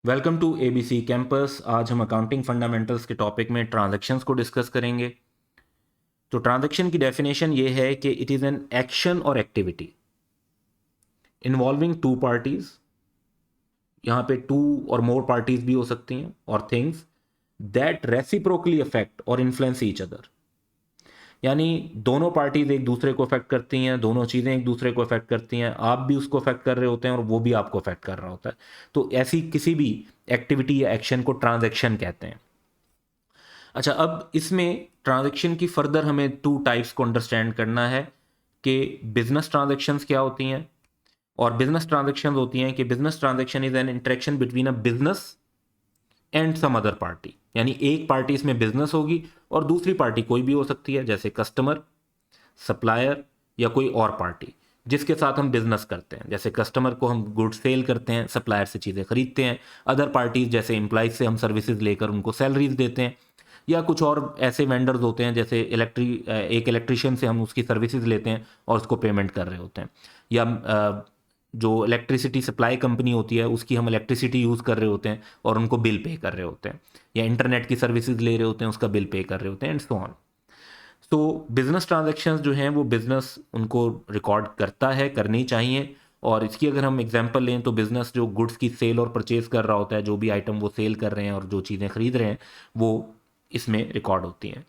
Welcome to ABC campus. आज हम accounting fundamentals के टॉपिक में ट्रांजैक्शंस को डिस्कस करेंगे। तो ट्रांजैक्शन की डेफिनेशन ये है कि इट इज़ एन एक्शन और एक्टिविटी इन्वॉल्विंग टू पार्टीज। यहाँ पे टू और मोर पार्टीज भी हो सकती हैं और थिंग्स दैट रेसिप्रोकली अफेक्ट और इन्फ्लुएंस ईच अदर। यानी दोनों पार्टीज एक दूसरे को अफेक्ट करती हैं, दोनों चीज़ें एक दूसरे को अफेक्ट करती हैं, आप भी उसको अफेक्ट कर रहे होते हैं और वो भी आपको अफेक्ट कर रहा होता है। तो ऐसी किसी भी एक्टिविटी या एक्शन को ट्रांजैक्शन कहते हैं। अच्छा, अब इसमें ट्रांजैक्शन की फर्दर हमें टू टाइप्स को अंडरस्टैंड करना है कि बिजनेस ट्रांजैक्शंस क्या होती हैं। और बिजनेस ट्रांजैक्शंस होती हैं कि business transaction is an interaction between a business and some other party. यानी एक पार्टी इसमें बिजनेस होगी और दूसरी पार्टी कोई भी हो सकती है, जैसे कस्टमर, सप्लायर या कोई और पार्टी जिसके साथ हम बिजनेस करते हैं। जैसे कस्टमर को हम गुड्स सेल करते हैं, सप्लायर से चीज़ें खरीदते हैं, अदर पार्टीज जैसे एम्प्लॉइज से हम सर्विसेज लेकर उनको सैलरीज देते हैं, या कुछ और ऐसे वेंडर्स होते हैं जैसे एक इलेक्ट्रिशियन से हम उसकी सर्विसेज लेते हैं और उसको पेमेंट कर रहे होते हैं। या जो इलेक्ट्रिसिटी सप्लाई कंपनी होती है उसकी हम इलेक्ट्रिसिटी यूज़ कर रहे होते हैं और उनको बिल पे कर रहे होते हैं, या इंटरनेट की सर्विसेज ले रहे होते हैं, उसका बिल पे कर रहे होते हैं, एंड सो ऑन। तो बिजनेस ट्रांजैक्शंस जो हैं वो बिजनेस उनको रिकॉर्ड करता है, करनी चाहिए। और इसकी अगर हम एग्जांपल लें तो बिजनेस जो गुड्स की सेल और परचेज कर रहा होता है, जो भी आइटम वो सेल कर रहे हैं और जो चीज़ें खरीद रहे हैं, वो इसमें रिकॉर्ड होती हैं।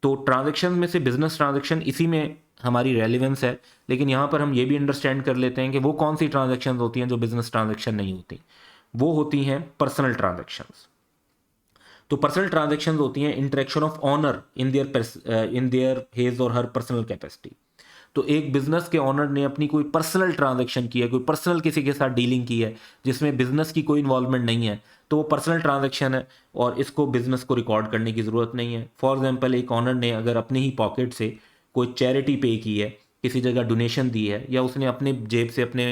तो ट्रांजैक्शन में से बिजनेस ट्रांजैक्शन इसी में हमारी रेलिवेंस है। लेकिन यहाँ पर हम ये भी अंडरस्टैंड कर लेते हैं कि वो कौन सी ट्रांजैक्शन होती हैं जो बिजनेस ट्रांजैक्शन नहीं होती। वो होती हैं पर्सनल ट्रांजैक्शंस। तो पर्सनल ट्रांजैक्शंस होती हैं interaction of owner in their हेज और हर पर्सनल कैपेसिटी। तो एक बिजनेस के ऑनर ने अपनी कोई पर्सनल ट्रांजैक्शन की है, कोई पर्सनल किसी के साथ डीलिंग की है जिसमें बिजनेस की कोई इन्वॉल्वमेंट नहीं है, तो वो पर्सनल ट्रांजैक्शन है और इसको बिजनेस को रिकॉर्ड करने की ज़रूरत नहीं है। फॉर एग्जांपल, एक ऑनर ने अगर अपने ही पॉकेट से कोई चैरिटी पे की है, किसी जगह डोनेशन दी है, या उसने अपने जेब से अपने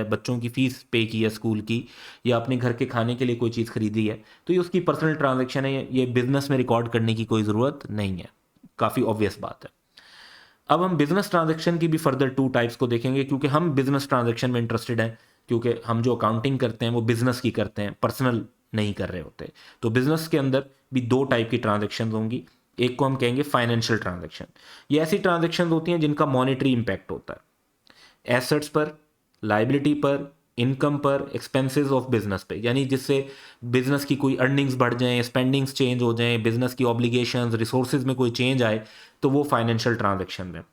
बच्चों की फ़ीस पे की है स्कूल की, या अपने घर के खाने के लिए कोई चीज़ खरीदी है, तो ये उसकी पर्सनल ट्रांजैक्शन है, ये बिज़नेस में रिकॉर्ड करने की कोई ज़रूरत नहीं है। काफ़ी ऑब्वियस बात है। अब हम बिजनेस ट्रांजैक्शन की भी फर्दर टू टाइप्स को देखेंगे, क्योंकि हम बिजनेस ट्रांजैक्शन में इंटरेस्टेड हैं, क्योंकि हम जो अकाउंटिंग करते हैं वो बिजनेस की करते हैं, पर्सनल नहीं कर रहे होते। तो बिजनेस के अंदर भी दो टाइप की ट्रांजैक्शन होंगी। एक को हम कहेंगे फाइनेंशियल ट्रांजैक्शन। ये ऐसी ट्रांजैक्शन होती हैं जिनका मॉनेटरी इंपैक्ट होता है, एसेट्स पर, लाइबिलिटी पर, इनकम पर, एक्सपेंसेस ऑफ बिजनेस पे। यानी जिससे बिजनेस की कोई अर्निंग्स बढ़ जाएं, स्पेंडिंग्स चेंज हो जाएं, बिजनेस की ऑब्लिगेशंस, रिसोर्सेज में कोई चेंज आए, तो वो फाइनेंशियल ट्रांजैक्शन में।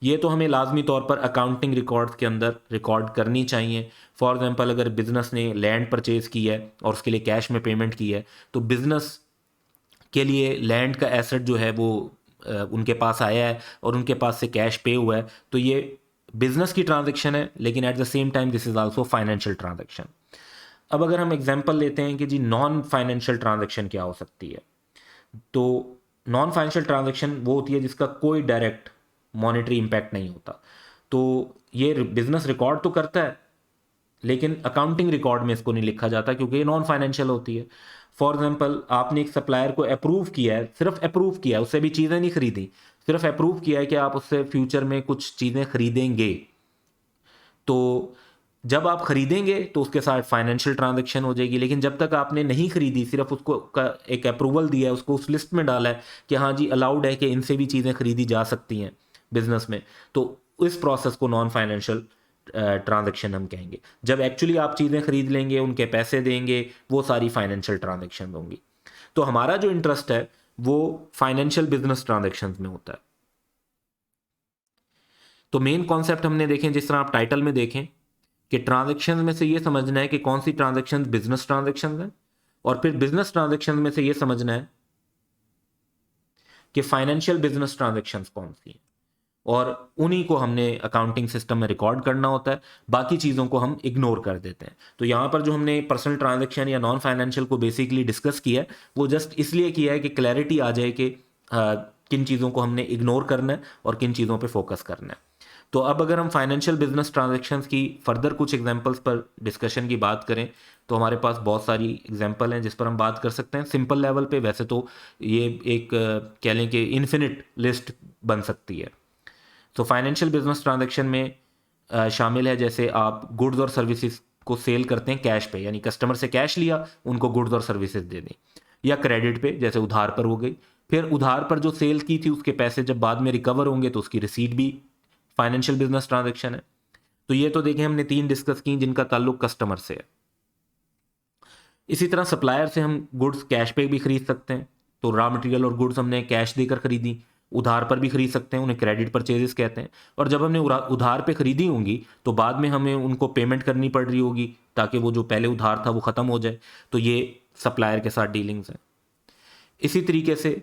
ये तो हमें लाजमी तौर पर अकाउंटिंग रिकॉर्ड्स के अंदर रिकॉर्ड करनी चाहिए। फॉर एग्जांपल, अगर बिजनेस ने लैंड परचेज की है और उसके लिए कैश में पेमेंट की है, तो बिजनेस के लिए लैंड का एसेट जो है वो उनके पास आया है और उनके पास से कैश पे हुआ है, तो ये बिजनेस की ट्रांजैक्शन है, लेकिन at the same time this is also financial transaction. अब अगर हम एग्जांपल लेते हैं कि जी नॉन फाइनेंशियल ट्रांजैक्शन क्या हो सकती है, तो नॉन फाइनेंशियल ट्रांजैक्शन वो होती है जिसका कोई डायरेक्ट मॉनेटरी इम्पैक्ट नहीं होता। तो ये बिजनेस रिकॉर्ड तो करता है, लेकिन अकाउंटिंग रिकॉर्ड में इसको नहीं लिखा जाता क्योंकि ये नॉन फाइनेंशियल होती है। फॉर एग्जांपल, आपने एक सप्लायर को अप्रूव किया है, सिर्फ अप्रूव किया है, उससे भी चीज़ें नहीं खरीदी, सिर्फ अप्रूव किया है कि आप उससे फ्यूचर में कुछ चीज़ें खरीदेंगे। तो जब आप खरीदेंगे तो उसके साथ फाइनेंशियल ट्रांजैक्शन हो जाएगी, लेकिन जब तक आपने नहीं खरीदी, सिर्फ उसको एक अप्रूवल दिया है, उसको उस लिस्ट में डाला है कि हाँ जी अलाउड है कि इनसे भी चीज़ें खरीदी जा सकती हैं बिजनेस में, तो इस प्रोसेस को नॉन फाइनेंशियल ट्रांजैक्शन हम कहेंगे। जब एक्चुअली आप चीज़ें खरीद लेंगे, उनके पैसे देंगे, वो सारी फाइनेंशियल ट्रांजैक्शन होंगी। तो हमारा जो इंटरेस्ट है वो फाइनेंशियल बिजनेस ट्रांजैक्शन में होता है। तो मेन कॉन्सेप्ट हमने देखें, जिस तरह आप टाइटल में देखें कि ट्रांजैक्शन में से ये समझना है कि कौन सी ट्रांजैक्शन बिजनेस ट्रांजैक्शन है, और फिर बिजनेस ट्रांजैक्शन में से ये समझना है कि फाइनेंशियल बिजनेस ट्रांजैक्शंस कौन सी हैं, और उन्हीं को हमने अकाउंटिंग सिस्टम में रिकॉर्ड करना होता है। बाकी चीज़ों को हम इग्नोर कर देते हैं। तो यहाँ पर जो हमने पर्सनल ट्रांजैक्शन या नॉन फाइनेंशियल को बेसिकली डिस्कस किया है, वो जस्ट इसलिए किया है कि क्लैरिटी आ जाए कि किन चीज़ों को हमने इग्नोर करना है और किन चीज़ों पे फोकस करना है। तो अब अगर हम फाइनेंशियल बिजनेस ट्रांजैक्शंस की फर्दर कुछ एग्जांपल्स पर डिस्कशन की बात करें, तो हमारे पास बहुत सारी एग्जांपल हैं जिस पर हम बात कर सकते हैं सिंपल लेवल पे। वैसे तो ये एक कह लें कि इन्फिनिट लिस्ट बन सकती है। तो फाइनेंशियल बिजनेस ट्रांजैक्शन में शामिल है, जैसे आप गुड्स और सर्विसेज को सेल करते हैं कैश पे, यानी कस्टमर से कैश लिया, उनको गुड्स और सर्विसेज दे दी, या क्रेडिट पे जैसे उधार पर हो गई। फिर उधार पर जो सेल की थी उसके पैसे जब बाद में रिकवर होंगे तो उसकी रिसीट भी फाइनेंशियल बिजनेस ट्रांजैक्शन है। तो ये तो देखें हमने 3 डिस्कस की जिनका ताल्लुक कस्टमर से है। इसी तरह सप्लायर से हम गुड्स कैश पे भी खरीद सकते हैं, तो रॉ मटेरियल और गुड्स हमने कैश देकर खरीदी, उधार पर भी खरीद सकते हैं, उन्हें क्रेडिट परचेजेस कहते हैं। और जब हमने उधार पे खरीदी होंगी तो बाद में हमें उनको पेमेंट करनी पड़ रही होगी ताकि वो जो पहले उधार था वो ख़त्म हो जाए, तो ये सप्लायर के साथ डीलिंग्स हैं। इसी तरीके से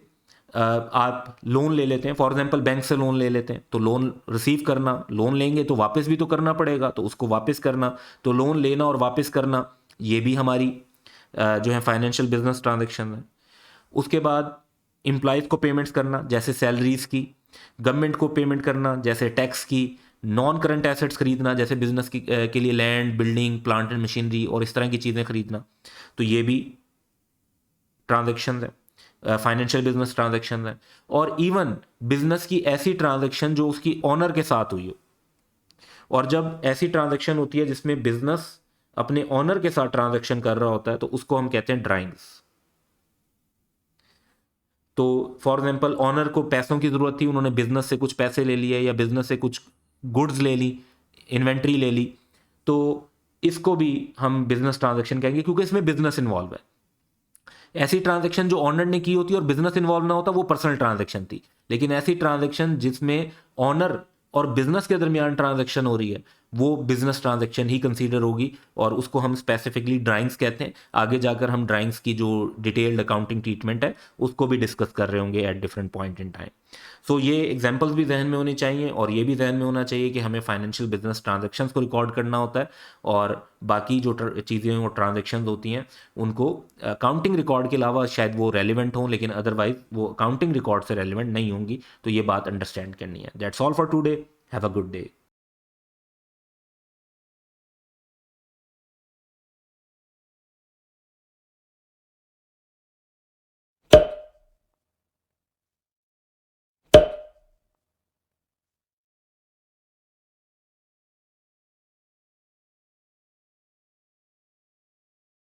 आप लोन ले लेते हैं, फॉर एग्जांपल बैंक से लोन ले लेते हैं, तो लोन रिसीव करना, लोन लेंगे तो वापस भी तो करना पड़ेगा, तो उसको वापस करना, तो लोन लेना और वापस करना ये भी हमारी जो है फाइनेंशियल बिजनेस ट्रांजैक्शन है। उसके बाद एम्प्लॉयज़ को पेमेंट्स करना जैसे सैलरीज की, गवर्नमेंट को पेमेंट करना जैसे टैक्स की, नॉन करंट एसेट्स खरीदना जैसे बिजनेस के लिए land, building, plant and machinery और इस तरह की चीज़ें खरीदना, तो ये भी ट्रांजैक्शन है, फाइनेंशियल बिजनेस ट्रांजैक्शन है। और इवन बिजनेस की ऐसी ट्रांजैक्शन जो उसकी ऑनर के साथ हुई हो, और जब ऐसी ट्रांजैक्शन होती है जिसमें बिजनेस अपने ऑनर के साथ ट्रांजैक्शन कर रहा होता है तो उसको हम कहते हैं ड्राइंग्स। तो फॉर एग्जांपल ऑनर को पैसों की ज़रूरत थी, उन्होंने बिजनेस से कुछ पैसे ले लिए या बिजनेस से कुछ गुड्स ले ली, इन्वेंट्री ले ली, तो इसको भी हम बिजनेस ट्रांजैक्शन कहेंगे क्योंकि इसमें बिजनेस इन्वॉल्व है। ऐसी ट्रांजैक्शन जो ऑनर ने की होती है और बिजनेस इन्वॉल्व ना होता वो पर्सनल ट्रांजैक्शन थी, लेकिन ऐसी ट्रांजैक्शन जिसमें ऑनर और बिजनेस के दरमियान ट्रांजैक्शन हो रही है वो बिजनेस ट्रांजैक्शन ही कंसीडर होगी, और उसको हम स्पेसिफिकली ड्राइंग्स कहते हैं। आगे जाकर हम ड्राइंग्स की जो डिटेल्ड अकाउंटिंग ट्रीटमेंट है उसको भी डिस्कस कर रहे होंगे at different point in time. So ये एग्जांपल्स भी जहन में होनी चाहिए और ये भी जहन में होना चाहिए कि हमें फाइनेंशियल बिजनेस ट्रांजैक्शंस को रिकॉर्ड करना होता है, और बाकी जो चीज़ें और ट्रांजैक्शंस होती हैं उनको अकाउंटिंग रिकॉर्ड के अलावा शायद वो रेलिवेंट हों, लेकिन अदरवाइज वो अकाउंटिंग रिकॉर्ड से रेलिवेंट नहीं होंगी। तो ये बात अंडरस्टैंड करनी है। That's all for today, have a good day.